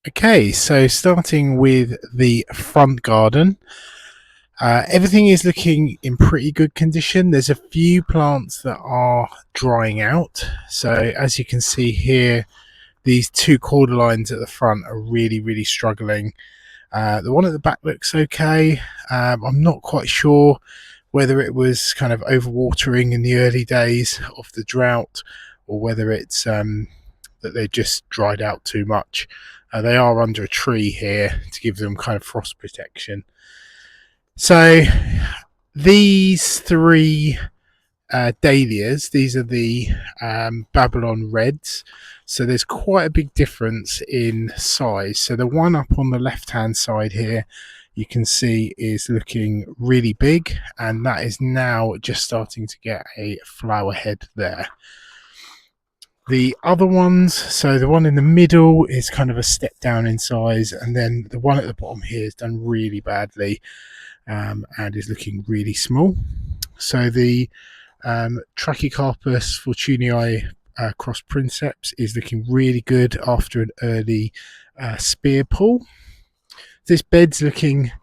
Okay, so starting with the front garden, everything is looking in pretty good condition. There's a few plants that are drying out. So as you can see here, these two cordyline at the front are really struggling. The one at the back looks okay. I'm not quite sure whether it was kind of overwatering in the early days of the drought or whether it's that they just dried out too much. They are under a tree here to give them kind of frost protection. So these three dahlias, these are the Babylon Reds. So there's quite a big difference in size. So the one up on the left hand side here, you can see is looking really big, and that is now just starting to get a flower head there. The other ones, so the one in the middle is kind of a step down in size, and then the one at the bottom here has done really badly and is looking really small. So the Trachycarpus fortunei cross princeps is looking really good after an early spear pull. This bed's looking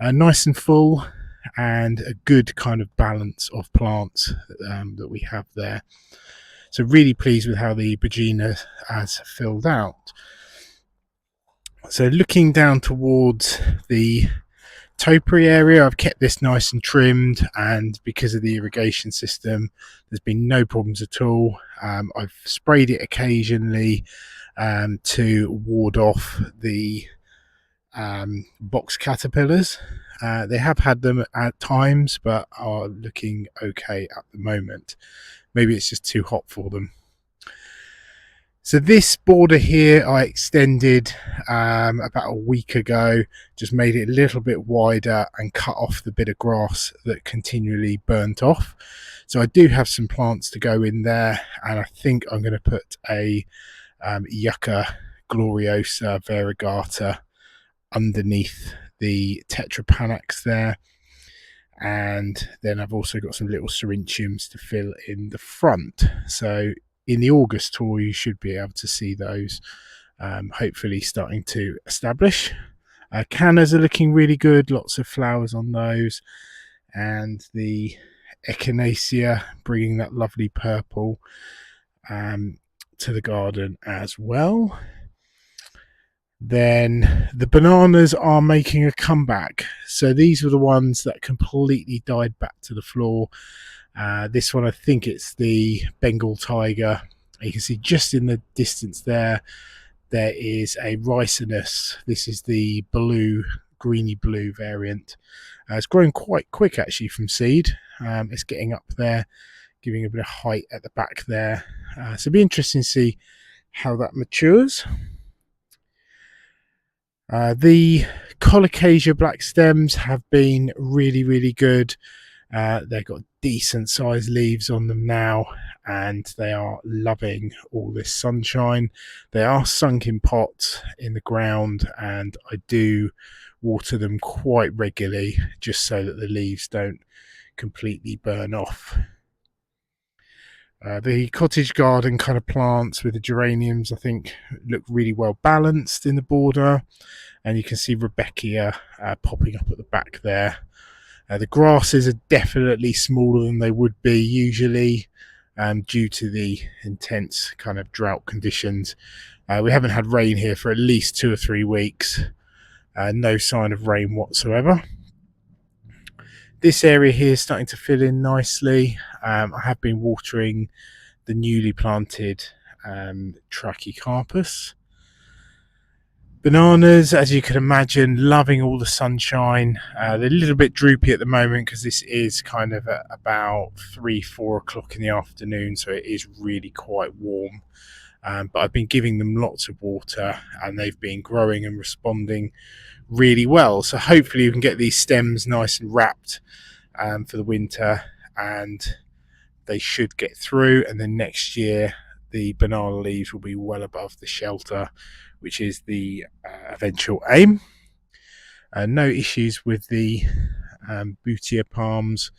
nice and full, and a good kind of balance of plants that we have there. So really pleased with how the Bergina has filled out. So looking down towards the topiary area, I've kept this nice and trimmed, and because of the irrigation system, there's been no problems at all. I've sprayed it occasionally to ward off the box caterpillars. They have had them at times, but are looking okay at the moment. Maybe it's just too hot for them. So this border here I extended about a week ago, just made it a little bit wider and cut off the bit of grass that continually burnt off. So I do have some plants to go in there, and I think I'm going to put a Yucca gloriosa variegata underneath the tetrapanax there. And then I've also got some little syrinchiums to fill in the front. So in the August tour, you should be able to see those hopefully starting to establish. Cannas are looking really good, lots of flowers on those, and the echinacea bringing that lovely purple to the garden as well. Then the bananas are making a comeback. So these were the ones that completely died back to the floor. This one, I think it's the Bengal tiger. You can see just in the distance there is a ricinus. This is the blue, greeny blue variant. It's growing quite quick actually from seed. It's getting up there, giving a bit of height at the back there. So it'll be interesting to see how that matures. The colocasia black stems have been really good. They've got decent sized leaves on them now, and they are loving all this sunshine. They are sunk in pots in the ground, and I do water them quite regularly just so that the leaves don't completely burn off. The cottage garden kind of plants with the geraniums, I think, look really well balanced in the border, and you can see Rebecca popping up at the back there. The grasses are definitely smaller than they would be usually due to the intense kind of drought conditions. We haven't had rain here for at least 2 or 3 weeks. No sign of rain whatsoever. This area here is starting to fill in nicely. I have been watering the newly planted Trachycarpus. Bananas, as you can imagine, loving all the sunshine. They're a little bit droopy at the moment because this is kind of at about 3-4 o'clock in the afternoon, so it is really quite warm. But I've been giving them lots of water, and they've been growing and responding really well. So hopefully you can get these stems nice and wrapped for the winter, and they should get through. And then next year the banana leaves will be well above the shelter, which is the eventual aim. No issues with the boutia palms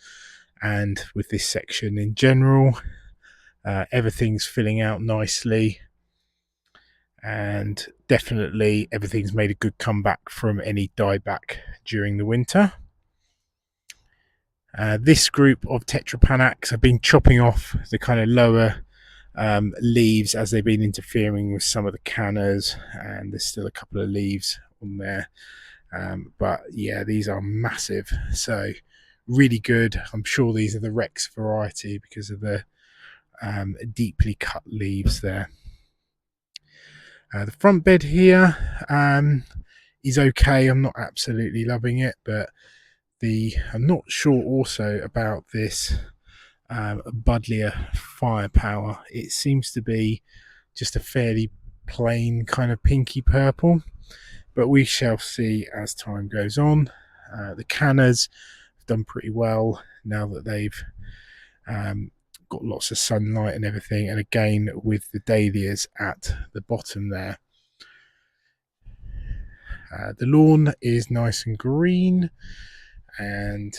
and with this section in general. Everything's filling out nicely, and definitely everything's made a good comeback from any dieback during the winter. This group of tetrapanax have been chopping off the kind of lower leaves as they've been interfering with some of the cannas, and there's still a couple of leaves on there. But yeah, these are massive, so really good. I'm sure these are the Rex variety because of the deeply cut leaves there. The front bed here is okay. I'm not absolutely loving it, but I'm not sure also about this Buddleia Firepower. It seems to be just a fairly plain kind of pinky purple, but we shall see as time goes on. The cannas have done pretty well now that they've got lots of sunlight and everything, and again with the dahlias at the bottom there. The lawn is nice and green, and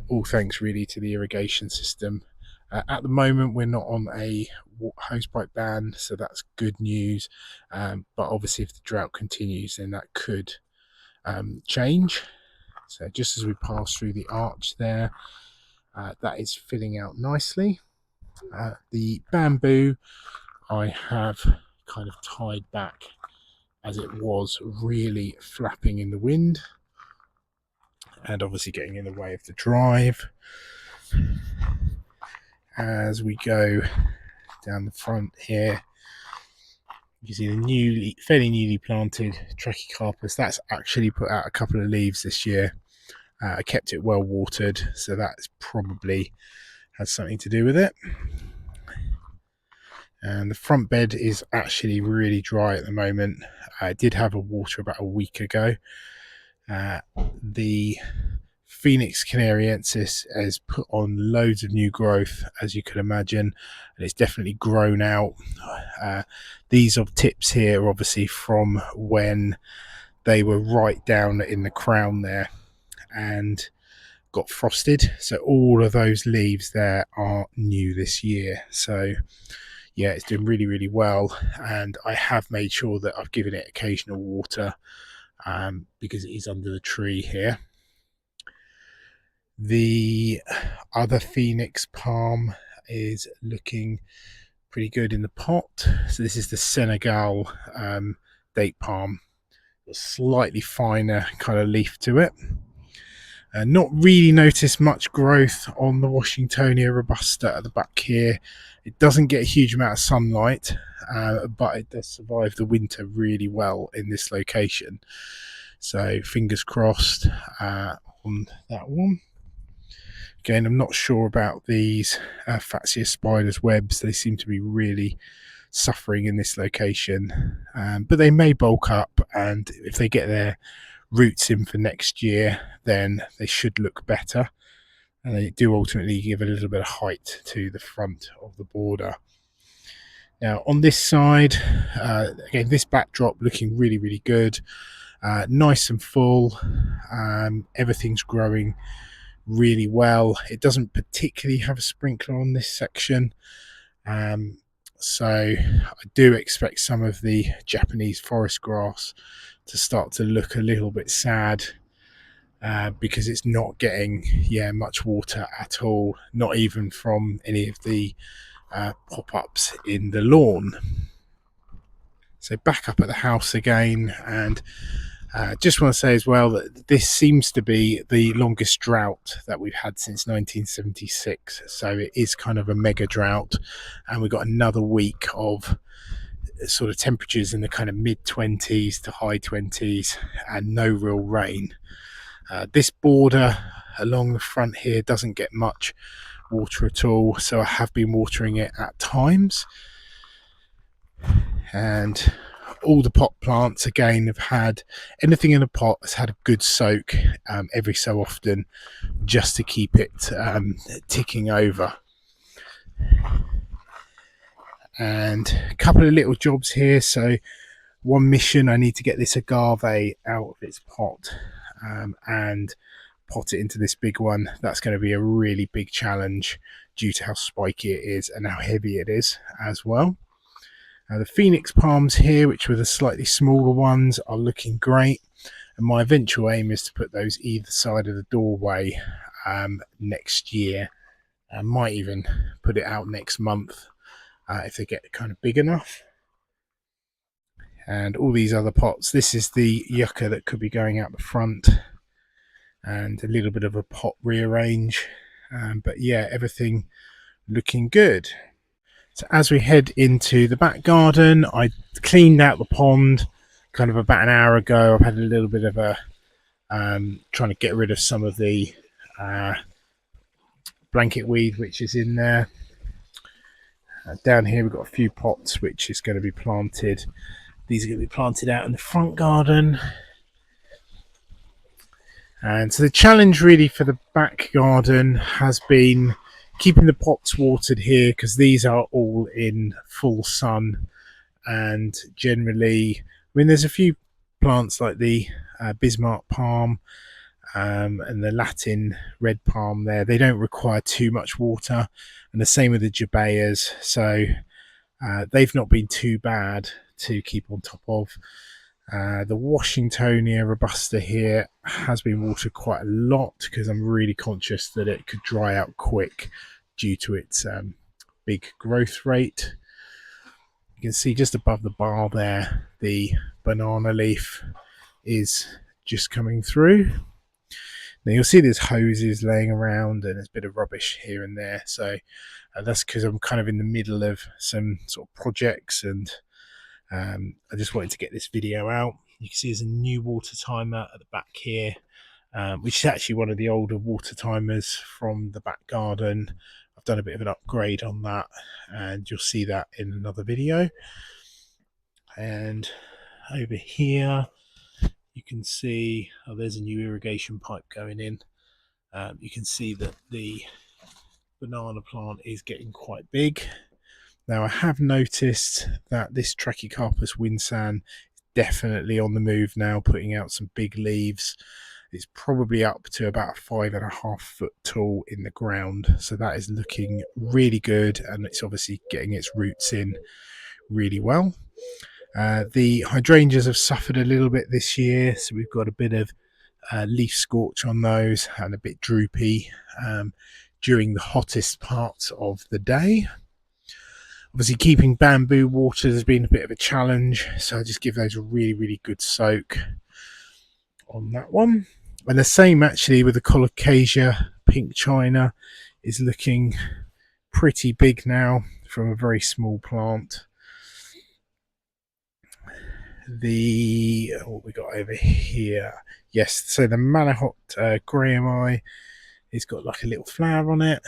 all thanks really to the irrigation system. At the moment, we're not on a hosepipe ban, so that's good news. But obviously, if the drought continues, then that could change. So just as we pass through the arch there, that is filling out nicely. The bamboo I have kind of tied back as it was really flapping in the wind and obviously getting in the way of the drive. As we go down the front here, you see the fairly newly planted Trachycarpus. That's actually put out a couple of leaves this year. I kept it well watered, so that's probably has something to do with it. And the front bed is actually really dry at the moment. I did have a water about a week ago. The Phoenix canariensis has put on loads of new growth, as you can imagine, and it's definitely grown out. These are tips here, obviously, from when they were right down in the crown there and got frosted. So all of those leaves there are new this year. So yeah, it's doing really, really well, and I have made sure that I've given it occasional water because it is under the tree here. The other Phoenix palm is looking pretty good in the pot. So this is the Senegal date palm, a slightly finer kind of leaf to it. Not really noticed much growth on the Washingtonia robusta at the back here. It doesn't get a huge amount of sunlight, but it does survive the winter really well in this location. So fingers crossed on that one. Again, I'm not sure about these Fatsia spiders webs. They seem to be really suffering in this location, but they may bulk up, and if they get their roots in for next year, then they should look better, and they do ultimately give a little bit of height to the front of the border. Now on this side, again, this backdrop looking really, really good, nice and full. Everything's growing really well. It doesn't particularly have a sprinkler on this section, so I do expect some of the Japanese forest grass to start to look a little bit sad because it's not getting much water at all, not even from any of the pop-ups in the lawn. So back up at the house again, and just want to say as well that this seems to be the longest drought that we've had since 1976. So it is kind of a mega drought, and we've got another week of sort of temperatures in the kind of mid-20s to high 20s and no real rain. This border along the front here doesn't get much water at all, so I have been watering it at times. And all the pot plants again have had, anything in a pot has had a good soak every so often, just to keep it ticking over. And a couple of little jobs here. So one mission, I need to get this agave out of its pot and pot it into this big one. That's going to be a really big challenge due to how spiky it is and how heavy it is as well. The phoenix palms here, which were the slightly smaller ones, are looking great, and my eventual aim is to put those either side of the doorway next year. I might even put it out next month if they get kind of big enough. And all these other pots, this is the yucca that could be going out the front, and a little bit of a pot rearrange, but yeah, everything looking good. So as we head into the back garden, I cleaned out the pond kind of about an hour ago. I've had a little bit of a trying to get rid of some of the blanket weed which is in there. Down here we've got a few pots which is going to be planted. These are going to be planted out in the front garden. And so the challenge really for the back garden has been keeping the pots watered here, because these are all in full sun, and generally, I mean, there's a few plants like the Bismarck palm and the Latin red palm there. They don't require too much water, and the same with the Jabayas, so they've not been too bad to keep on top of. The Washingtonia robusta here has been watered quite a lot, because I'm really conscious that it could dry out quick due to its big growth rate. You can see just above the bar there, the banana leaf is just coming through. Now you'll see there's hoses laying around and there's a bit of rubbish here and there. So that's because I'm kind of in the middle of some sort of projects, and I just wanted to get this video out. You can see there's a new water timer at the back here, which is actually one of the older water timers from the back garden. I've done a bit of an upgrade on that, and you'll see that in another video. And over here you can see there's a new irrigation pipe going in. You can see that the banana plant is getting quite big. Now I have noticed that this Trachycarpus winsan is definitely on the move now, putting out some big leaves. It's probably up to about 5.5 foot tall in the ground, so that is looking really good, and it's obviously getting its roots in really well. The hydrangeas have suffered a little bit this year, so we've got a bit of leaf scorch on those and a bit droopy during the hottest parts of the day. Obviously keeping bamboo watered has been a bit of a challenge, so I just give those a really good soak on that one. And the same actually with the colocasia pink china, is looking pretty big now from a very small plant. What we got over here, yes, so the Malahot Grahami, it's got like a little flower on it,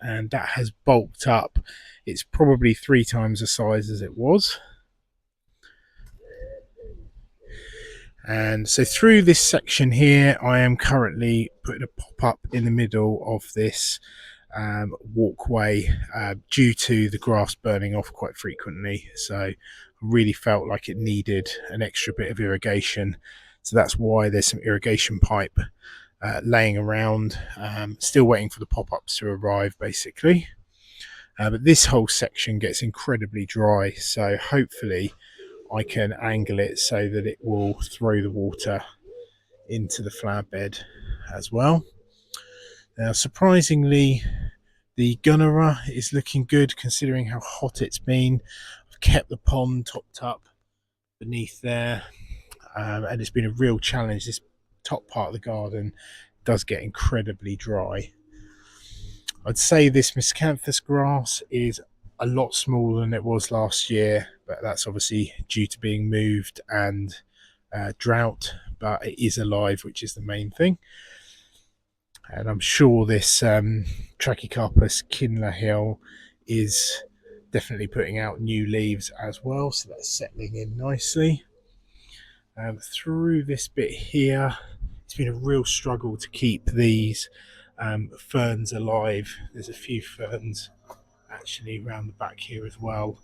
and that has bulked up. It's probably 3 times the size as it was. And so through this section here, I am currently putting a pop-up in the middle of this walkway due to the grass burning off quite frequently. So I really felt like it needed an extra bit of irrigation. So that's why there's some irrigation pipe laying around, still waiting for the pop-ups to arrive basically. But this whole section gets incredibly dry, so hopefully I can angle it so that it will throw the water into the flower bed as well. Now surprisingly, the gunnera is looking good considering how hot it's been. I've kept the pond topped up beneath there, and it's been a real challenge. This top part of the garden does get incredibly dry. I'd say this miscanthus grass is a lot smaller than it was last year, but that's obviously due to being moved and drought, but it is alive, which is the main thing. And I'm sure this Trachycarpus Kinlahill is definitely putting out new leaves as well, so that's settling in nicely. Through this bit here, it's been a real struggle to keep these ferns alive. There's a few ferns actually around the back here as well.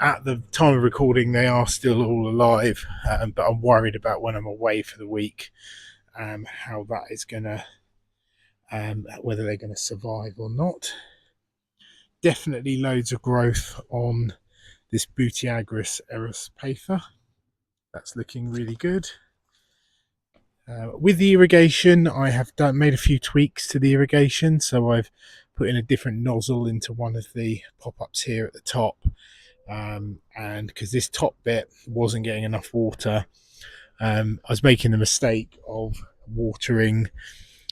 At the time of recording, they are still all alive, but I'm worried about when I'm away for the week, how that is going to, whether they're going to survive or not. Definitely loads of growth on this Butiagris eruspatha. That's looking really good. With the irrigation, I have made a few tweaks to the irrigation. So I've put in a different nozzle into one of the pop-ups here at the top. And because this top bit wasn't getting enough water, I was making the mistake of watering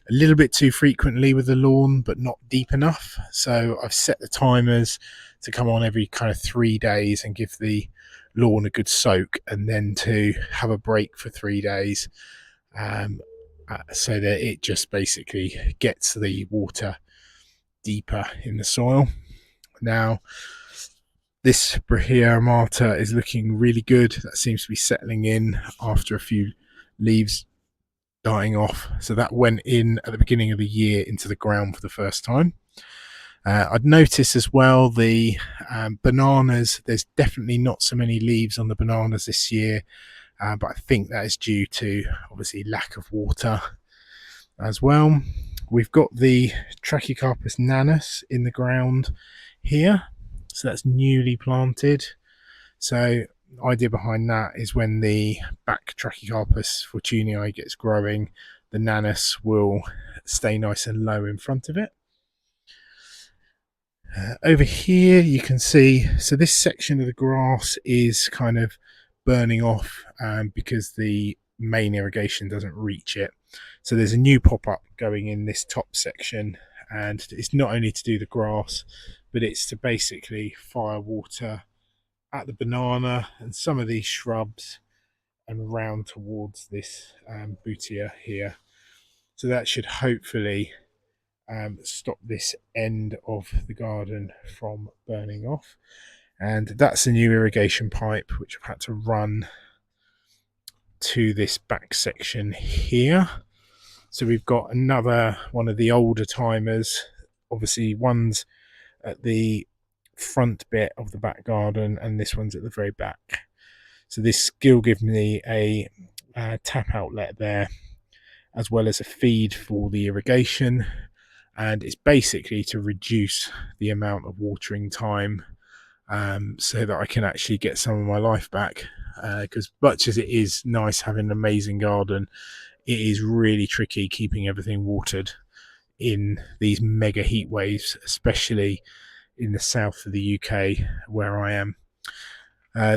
a little bit too frequently with the lawn, but not deep enough. So I've set the timers to come on every kind of 3 days and give the lawn a good soak, and then to have a break for 3 days, so that it just basically gets the water deeper in the soil. Now, this Brahia armata is looking really good. That seems to be settling in after a few leaves dying off. So that went in at the beginning of the year into the ground for the first time. I'd noticed as well the bananas. There's definitely not so many leaves on the bananas this year, but I think that is due to obviously lack of water as well. We've got the Trachycarpus nanus in the ground here, so that's newly planted. So the idea behind that is when the back Trachycarpus fortunei gets growing, the nanus will stay nice and low in front of it. Over here you can see, so this section of the grass is kind of burning off because the main irrigation doesn't reach it. So there's a new pop-up going in this top section, and it's not only to do the grass, but it's to basically fire water at the banana and some of these shrubs and around towards this butia here. So that should hopefully stop this end of the garden from burning off. And that's a new irrigation pipe which I've had to run to this back section here. So we've got another one of the older timers. Obviously one's at the front bit of the back garden and this one's at the very back. So this will give me a tap outlet there, as well as a feed for the irrigation, and it's basically to reduce the amount of watering time, so that I can actually get some of my life back, because much as it is nice having an amazing garden, it is really tricky keeping everything watered in these mega heat waves, especially in the south of the UK where I am.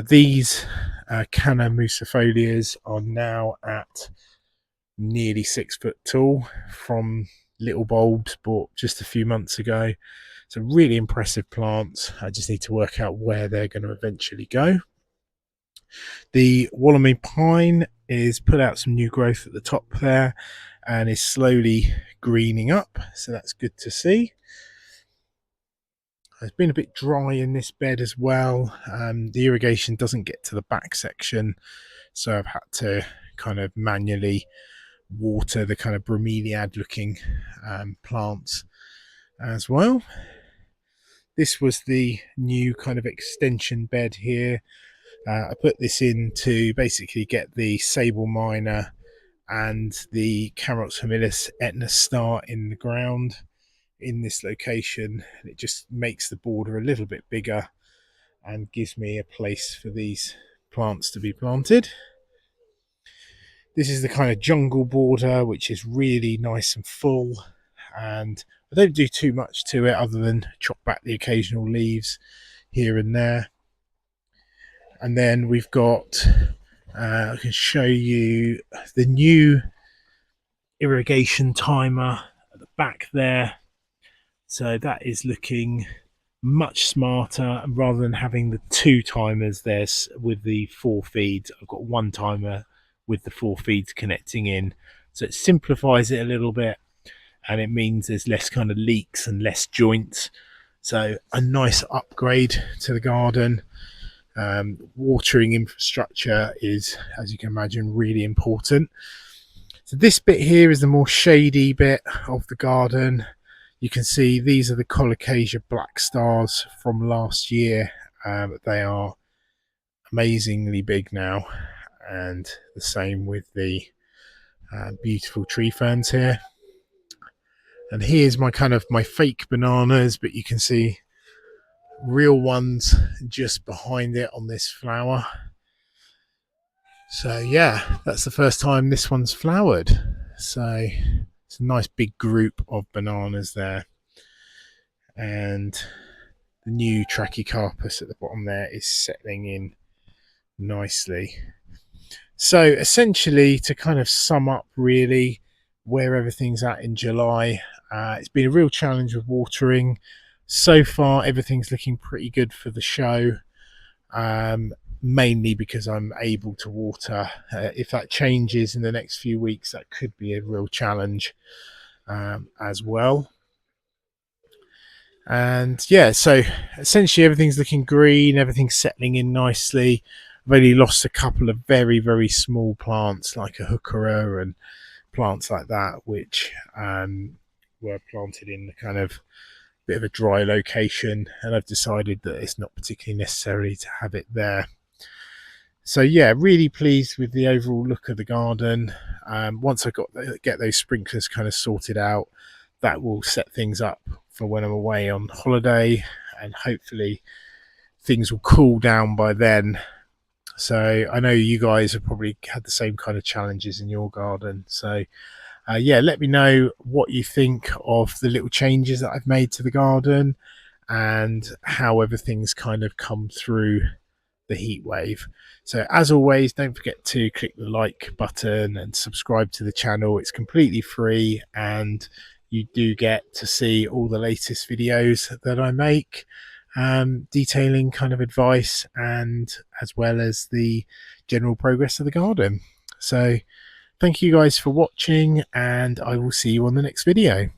These canna musifolias are now at nearly 6 foot tall from little bulbs bought just a few months ago. So really impressive plants. I just need to work out where they're going to eventually go. The Wolloming pine is put out some new growth at the top there and is slowly greening up, so that's good to see. It's been a bit dry in this bed as well. The irrigation doesn't get to the back section, so I've had to kind of manually water the kind of bromeliad looking plants as well. This was the new kind of extension bed here. I put this in to basically get the sable minor and the Carots humilis etna star in the ground in this location. It just makes the border a little bit bigger and gives me a place for these plants to be planted. This is the kind of jungle border, which is really nice and full, and I don't do too much to it other than chop back the occasional leaves here and there. And then we've got, I can show you the new irrigation timer at the back there. So that is looking much smarter. Rather than having the 2 timers there with the 4 feeds, I've got 1 timer with the 4 feeds connecting in. So it simplifies it a little bit, and it means there's less kind of leaks and less joints. So a nice upgrade to the garden. Watering infrastructure is, as you can imagine, really important. So this bit here is the more shady bit of the garden. You can see these are the colocasia black stars from last year. They are amazingly big now, and the same with the beautiful tree ferns here. And here's my kind of my fake bananas, but you can see real ones just behind it on this flower. So yeah, that's the first time this one's flowered. So it's a nice big group of bananas there. And the new Trachycarpus at the bottom there is settling in nicely. So essentially, to kind of sum up really where everything's at in July, it's been a real challenge with watering. So far, everything's looking pretty good for the show, mainly because I'm able to water. If that changes in the next few weeks, that could be a real challenge as well. And yeah, so essentially everything's looking green, everything's settling in nicely. I've only lost a couple of very, very small plants like a heuchera and plants like that, which were planted in the kind of bit of a dry location, and I've decided that it's not particularly necessary to have it there. So yeah, really pleased with the overall look of the garden. Once I get those sprinklers kind of sorted out, that will set things up for when I'm away on holiday, and hopefully things will cool down by then. So I know you guys have probably had the same kind of challenges in your garden. So yeah, let me know what you think of the little changes that I've made to the garden and how everything's kind of come through the heat wave. So as always, don't forget to click the like button and subscribe to the channel. It's completely free, and you do get to see all the latest videos that I make, detailing kind of advice and as well as the general progress of the garden. So thank you guys for watching, and I will see you on the next video.